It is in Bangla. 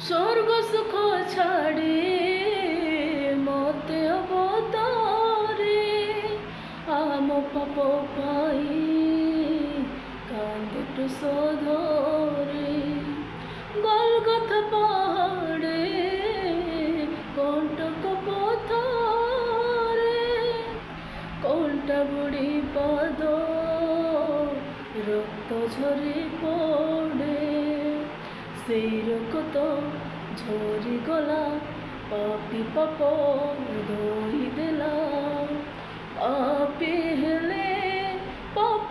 স্বর্গ সুখ ছাড়ে মতে অবতারে আম পাপ পাই কান্দে প্রসধরে গলগথা পাহাড়ে কণ্টক পথরে কোলটা বুড়ি পাদ রক্ত ঝরে পড়ে সেই রক্ত ঝরি গলা পাপি পাপ ধୋଇ ଦେଲା ପାପି ହେଲେ ପାପ